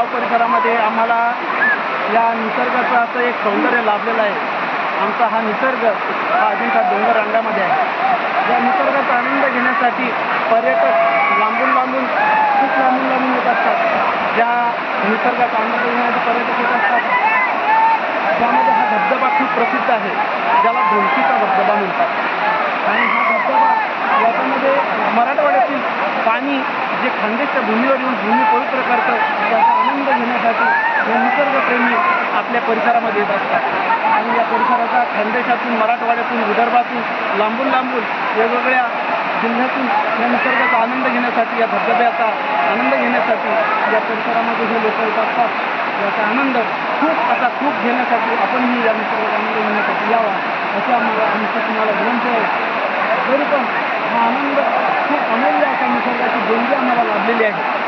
गाव परिसरामध्ये आम्हाला या निसर्गाचं असं एक सौंदर्य लाभलेलं आहे. आमचा हा निसर्ग हा अजिंठा डोंगर रांगामध्ये आहे. या निसर्गाचा आनंद घेण्यासाठी पर्यटक लांबून लांबून खूप लांबून लांबून येत असतात. ज्या निसर्गाचा आनंद घेण्यासाठी पर्यटक येत असतात त्यामध्ये हा धबधबा खूप प्रसिद्ध आहे, ज्याला ढोलकीचा धबधबा म्हणतात. आणि हा धबधबा याच्यामध्ये मराठवाड्यातील पाणी जे खानदेशच्या भूमीवर येऊन भूमी पवित्र करतं त्याचा आनंद घेण्यासाठी हे निसर्गप्रेमी आपल्या परिसरामध्ये येत असतात. आणि या परिसराचा खानदेशातून, मराठवाड्यातून, विदर्भातून लांबून लांबून वेगवेगळ्या जिल्ह्यातून या निसर्गाचा आनंद घेण्यासाठी, या धबधब्याचा आनंद घेण्यासाठी या परिसरामध्ये हे लोक येत असतात. याचा आनंद खूप घेण्यासाठी आपणही या निसर्गाचा आनंद घेण्यासाठी यावा अशी आमची तुम्हाला विनंती आहे. तरी पण हा आनंद खूप अमूल्य अशा निसर्गाची देणगी आम्हाला लाभलेली आहे.